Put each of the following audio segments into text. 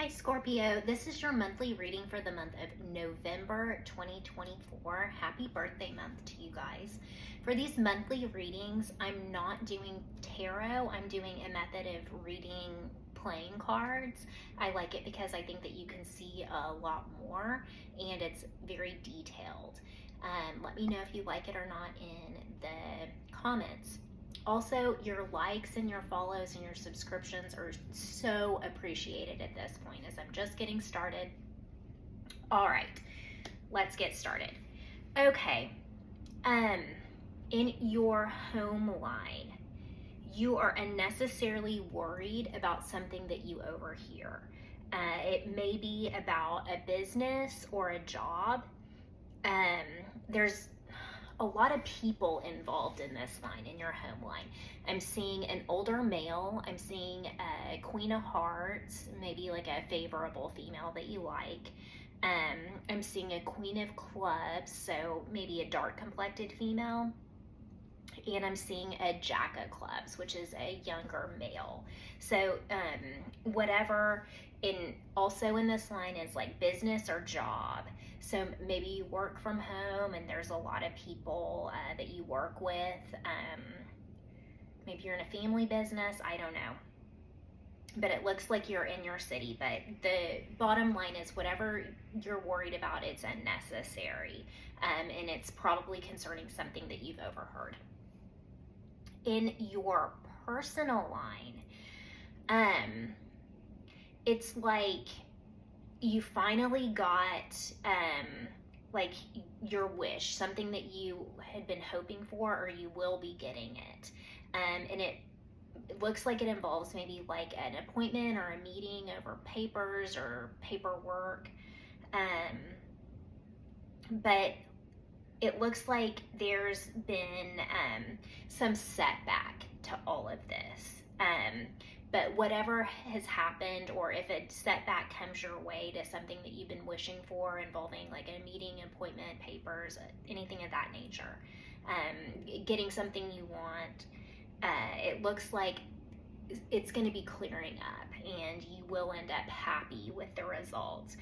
Hi Scorpio, this is your monthly reading for the month of November 2024. Happy birthday month to you guys. For these monthly readings, I'm not doing tarot, I'm doing a method of reading playing cards. I like it because I think that you can see a lot more and it's very detailed. Let me know if you like it or not in the comments. Also, your likes and your follows and your subscriptions are so appreciated at this point as I'm just getting started. All right, let's get started. Okay, in your home line, you are unnecessarily worried about something that you overhear. It may be about a business or a job. There's a lot of people involved in this line, in your home line. I'm seeing an older male. I'm seeing a Queen of Hearts, maybe like a favorable female that you like. I'm seeing a Queen of Clubs, so maybe a dark complected female. And I'm seeing a Jack of Clubs, which is a younger male. So whatever also in this line is like business or job. So maybe you work from home and there's a lot of people that you work with. Maybe you're in a family business, I don't know. But it looks like you're in your city. But the bottom line is whatever you're worried about, it's unnecessary. And it's probably concerning something that you've overheard. In your personal line, it's like you finally got like your wish, something that you had been hoping for, or you will be getting it. And it looks like it involves maybe like an appointment or a meeting over papers or paperwork. But it looks like there's been some setback to all of this. But whatever has happened, or if a setback comes your way to something that you've been wishing for involving like a meeting, appointment, papers, anything of that nature, getting something you want, it looks like it's going to be clearing up and you will end up happy with the results.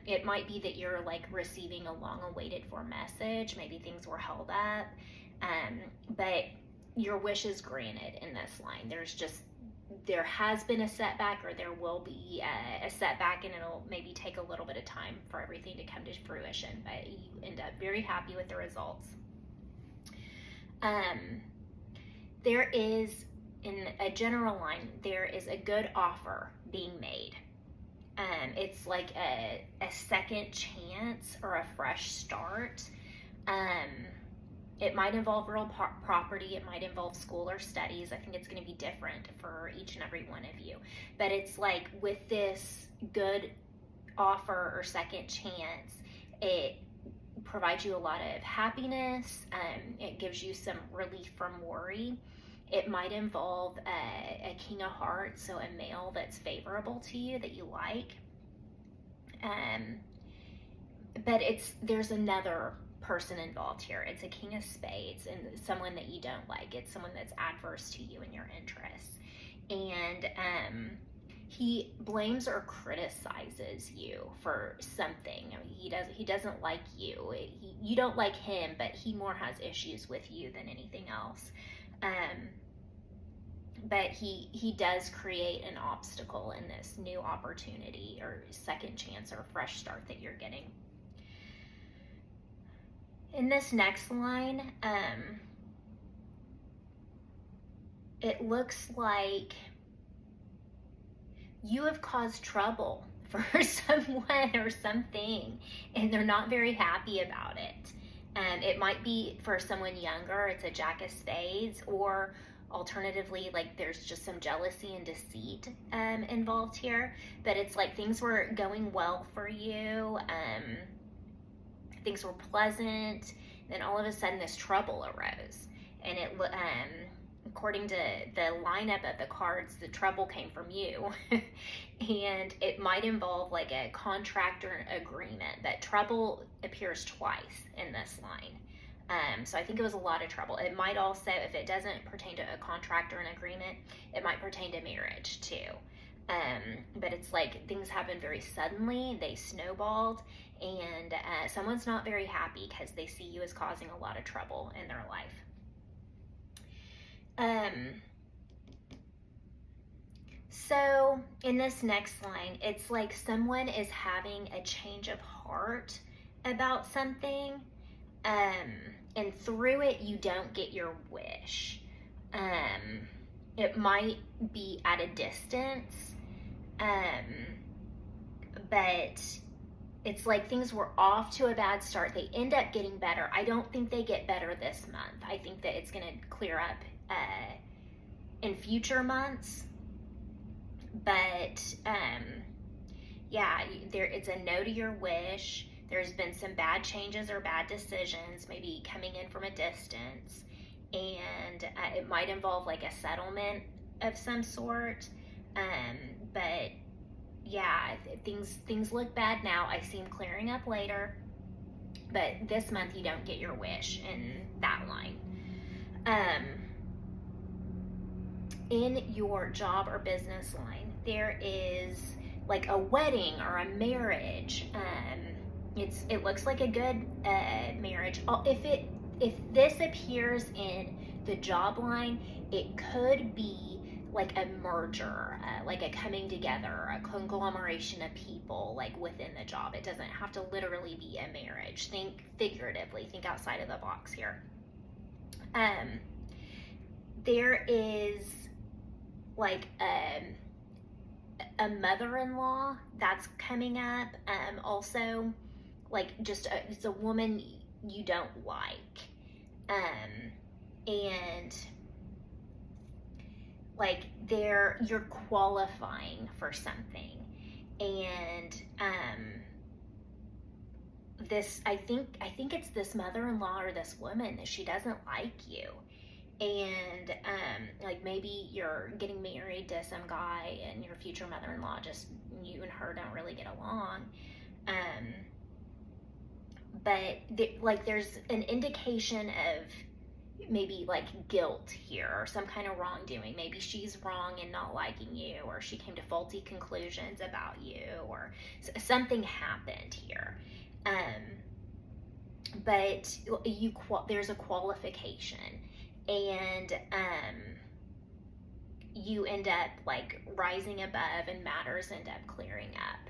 It might be that you're like receiving a long awaited for message. Maybe things were held up, but your wish is granted in this line. There has been a setback, or there will be a setback, and it'll maybe take a little bit of time for everything to come to fruition, but you end up very happy with the results. There is, in a general line, there is a good offer being made. It's like a second chance or a fresh start. It might involve real property. It might involve school or studies. I think it's going to be different for each and every one of you. But it's like with this good offer or second chance, it provides you a lot of happiness. It gives you some relief from worry. It might involve a King of Hearts, so a male that's favorable to you that you like. But there's another person involved here. It's a King of Spades and someone that you don't like. It's someone that's adverse to you and your interests. And he blames or criticizes you for something. I mean, he doesn't like you. You don't like him, but he more has issues with you than anything else. But he does create an obstacle in this new opportunity or second chance or fresh start that you're getting. In this next line, it looks like you have caused trouble for someone or something, and they're not very happy about it. It might be for someone younger, it's a Jack of Spades, or alternatively, like there's just some jealousy and deceit involved here. But it's like things were going well for you. Things were pleasant, then all of a sudden this trouble arose, and according to the lineup of the cards, the trouble came from you. And it might involve like a contract or an agreement, but trouble appears twice in this line. So I think it was a lot of trouble. It might also, if it doesn't pertain to a contract or an agreement, it might pertain to marriage too. But it's like things happen very suddenly, they snowballed, and someone's not very happy because they see you as causing a lot of trouble in their life. So in this next line, it's like someone is having a change of heart about something, and through it you don't get your wish. It might be at a distance, but it's like things were off to a bad start. They end up getting better. I don't think they get better this month. I think that it's going to clear up in future months. But yeah, it's a no to your wish. There's been some bad changes or bad decisions, maybe coming in from a distance, and it might involve like a settlement of some sort. But yeah, things look bad now. I see them clearing up later, but this month you don't get your wish in that line. In your job or business line, there is like a wedding or a marriage. It looks like a good marriage. If this appears in the job line, it could be like a merger, like a coming together, a conglomeration of people like within the job. It doesn't have to literally be a marriage. Think figuratively, think outside of the box here. There is like a mother-in-law that's coming up. Also, like it's a woman you don't like, and like you're qualifying for something, and this I think it's this mother-in-law or this woman that she doesn't like you. And like maybe you're getting married to some guy and your future mother-in-law, just you and her don't really get along. But there's an indication of maybe like guilt here or some kind of wrongdoing. Maybe she's wrong in not liking you, or she came to faulty conclusions about you, or something happened here. But there's a qualification. And you end up like rising above, and matters end up clearing up.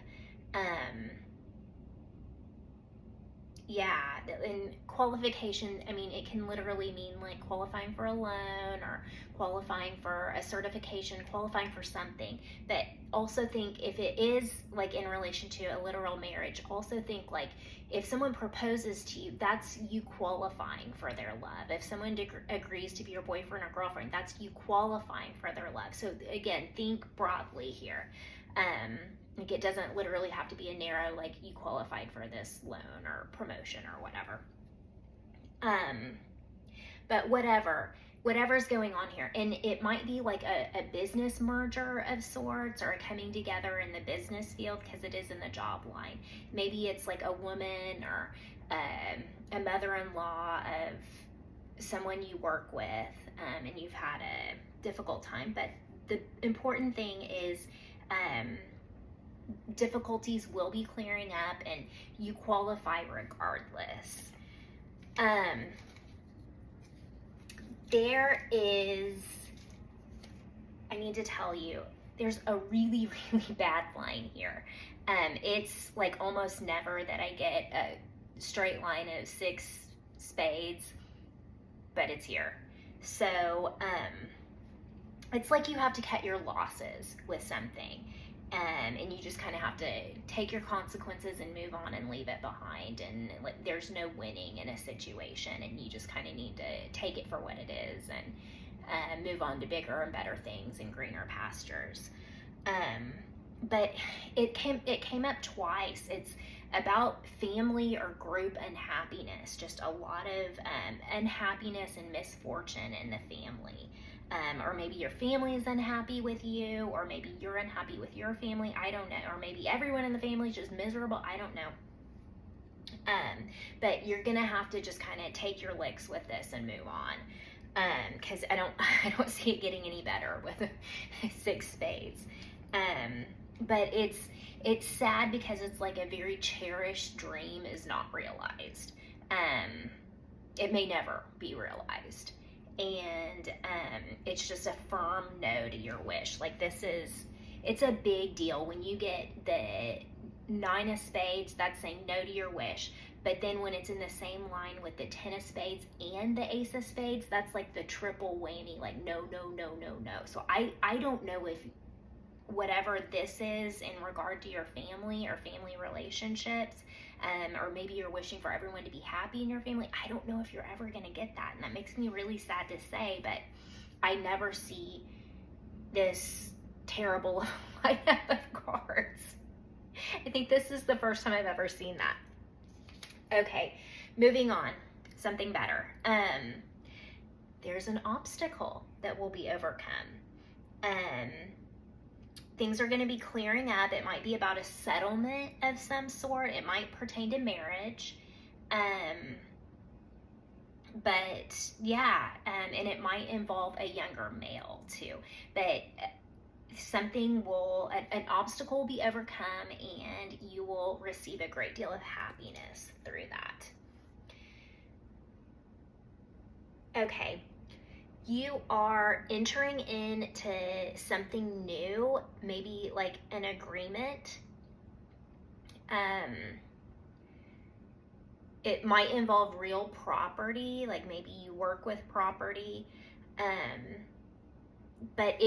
Yeah, and qualification, I mean, it can literally mean like qualifying for a loan or qualifying for a certification, qualifying for something. But also think if it is like in relation to a literal marriage, also think like if someone proposes to you, that's you qualifying for their love. If someone agrees to be your boyfriend or girlfriend, that's you qualifying for their love. So again, think broadly here. Like it doesn't literally have to be a narrow, like you qualified for this loan or promotion or whatever. But whatever's going on here, and it might be like a business merger of sorts, or a coming together in the business field, because it is in the job line. Maybe it's like a woman or a mother-in-law of someone you work with, and you've had a difficult time. But the important thing is difficulties will be clearing up, and you qualify regardless. There is, I need to tell you, there's a really, really bad line here. It's like almost never that I get a straight line of 6 spades, but it's here. So it's like you have to cut your losses with something. And you just kind of have to take your consequences and move on and leave it behind. And like, there's no winning in a situation, and you just kind of need to take it for what it is and move on to bigger and better things and greener pastures. But it came up twice. It's about family or group unhappiness, just a lot of unhappiness and misfortune in the family. Or maybe your family is unhappy with you, or maybe you're unhappy with your family, I don't know. Or maybe everyone in the family is just miserable, I don't know. But you're gonna have to just kind of take your licks with this and move on, because I don't see it getting any better with 6 spades. But it's sad because it's like a very cherished dream is not realized. It may never be realized. And it's just a firm no to your wish. Like it's a big deal when you get the 9 of spades, that's saying no to your wish. But then when it's in the same line with the 10 of spades and the ace of spades, that's like the triple whammy, like no, no, no, no, no. So I don't know if whatever this is in regard to your family or family relationships, or maybe you're wishing for everyone to be happy in your family. I don't know if you're ever going to get that. And that makes me really sad to say, but I never see this terrible lineup of cards. I think this is the first time I've ever seen that. Okay, moving on, something better. There's an obstacle that will be overcome. Things are going to be clearing up. It might be about a settlement of some sort. It might pertain to marriage. But yeah, and it might involve a younger male too. But an obstacle will be overcome, and you will receive a great deal of happiness through that. Okay, you are entering into something new, maybe like an agreement. It might involve real property, like maybe you work with property. But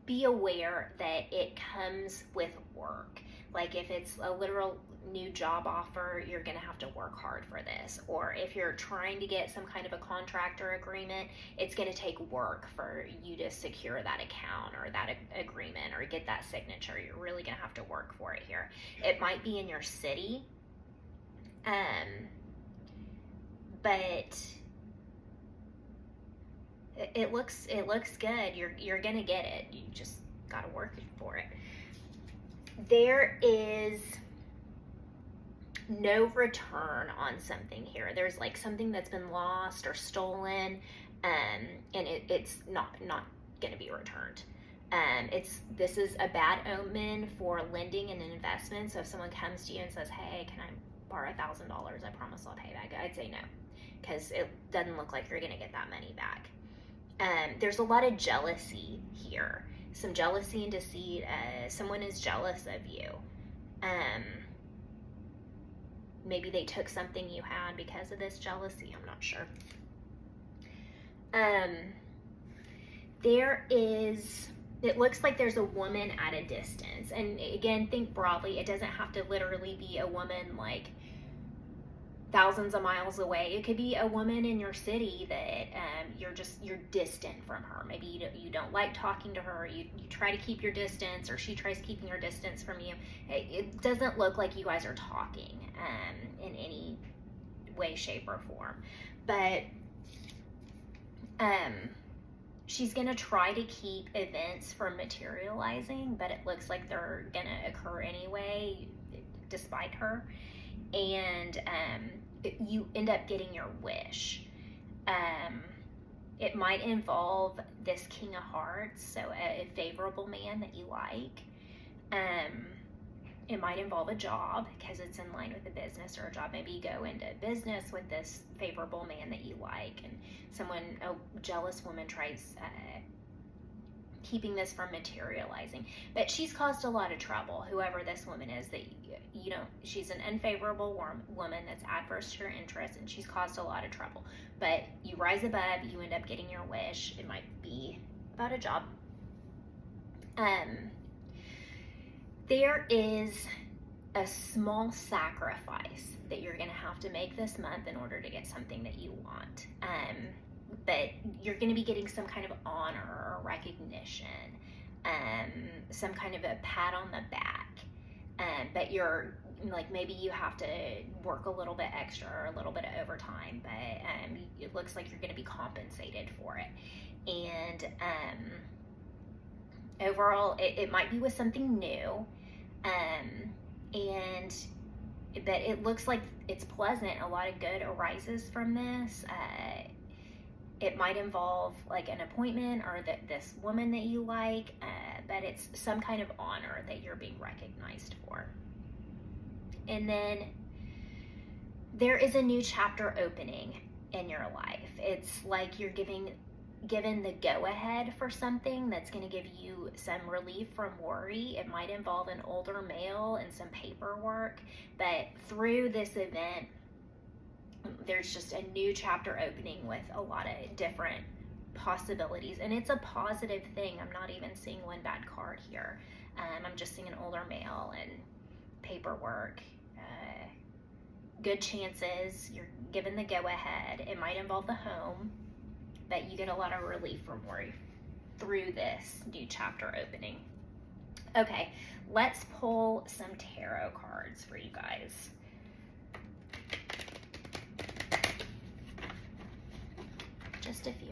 be aware that it comes with work. Like if it's a literal new job offer, you're going to have to work hard for this. Or if you're trying to get some kind of a contractor agreement, it's going to take work for you to secure that account or that agreement or get that signature. You're really going to have to work for it here. It might be in your city, but it looks good. You're gonna get it. You just gotta work for it. There is no return on something here. There's like something that's been lost or stolen, and it's not gonna be returned. This is a bad omen for lending and investment. So if someone comes to you and says, "Hey, can I borrow $1,000? I promise I'll pay back," I'd say no, because it doesn't look like you're gonna get that money back. There's a lot of jealousy here, some jealousy and deceit. Someone is jealous of you. Maybe they took something you had because of this jealousy. I'm not sure. It looks like there's a woman at a distance. And again, think broadly. It doesn't have to literally be a woman like thousands of miles away. It could be a woman in your city that you're distant from her. Maybe you don't like talking to her. You try to keep your distance, or she tries keeping her distance from you. It doesn't look like you guys are talking in any way, shape, or form. But she's gonna try to keep events from materializing, but it looks like they're gonna occur anyway, despite her. And you end up getting your wish. It might involve this King of Hearts, so a favorable man that you like. It might involve a job because it's in line with a business or a job. Maybe you go into business with this favorable man that you like, and a jealous woman tries keeping this from materializing. But she's caused a lot of trouble, whoever this woman is, that she's an unfavorable woman that's adverse to your interests, and she's caused a lot of trouble. But you rise above, you end up getting your wish. It might be about a job. There is a small sacrifice that you're going to have to make this month in order to get something that you want. But you're going to be getting some kind of honor or recognition, some kind of a pat on the back. But you're like, maybe you have to work a little bit extra or a little bit of overtime, but it looks like you're going to be compensated for it. And overall, it might be with something new, but it looks like it's pleasant. A lot of good arises from this. It might involve like an appointment or this woman that you like, but it's some kind of honor that you're being recognized for. And then there is a new chapter opening in your life. It's like you're given the go-ahead for something that's going to give you some relief from worry. It might involve an older male and some paperwork, but through this event, there's just a new chapter opening with a lot of different possibilities, and it's a positive thing. I'm not even seeing one bad card here. I'm just seeing an older male and paperwork. Good chances. You're given the go-ahead. It might involve the home, but you get a lot of relief from worry through this new chapter opening. Okay, let's pull some tarot cards for you guys. Just a few.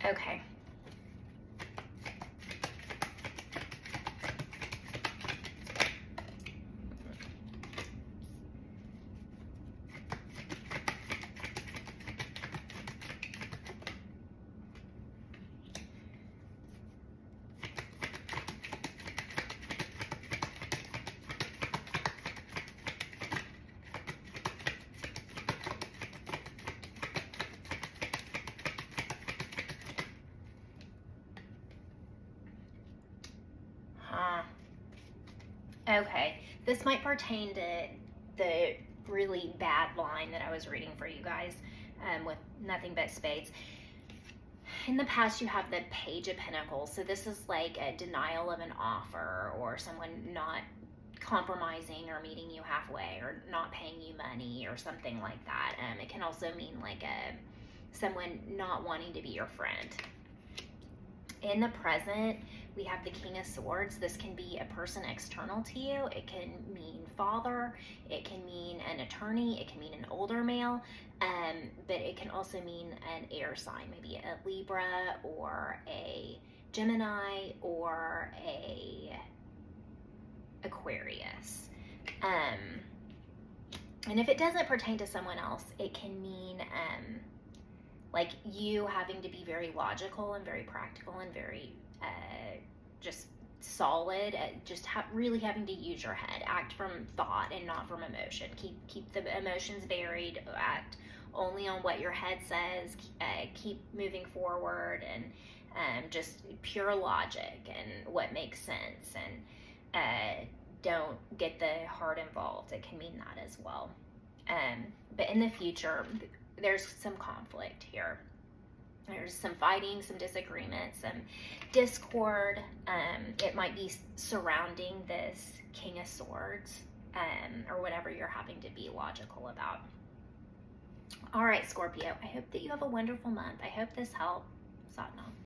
Okay. Okay, this might pertain to the really bad line that I was reading for you guys, with nothing but spades. In the past, you have the Page of Pentacles, so this is like a denial of an offer, or someone not compromising or meeting you halfway, or not paying you money, or something like that. It can also mean like someone not wanting to be your friend. In the present, we have the King of Swords. This can be a person external to you. It can mean father. It can mean an attorney. It can mean an older male. But it can also mean an air sign, maybe a Libra or a Gemini or a Aquarius. And if it doesn't pertain to someone else, it can mean like you having to be very logical and very practical and very just solid, just really having to use your head, act from thought and not from emotion. Keep the emotions buried, act only on what your head says, keep moving forward, and just pure logic and what makes sense, and don't get the heart involved. It can mean that as well. But in the future, there's some conflict here. There's some fighting, some disagreement, some discord. It might be surrounding this King of Swords, or whatever you're having to be logical about. All right, Scorpio, I hope that you have a wonderful month. I hope this helped. Satnam.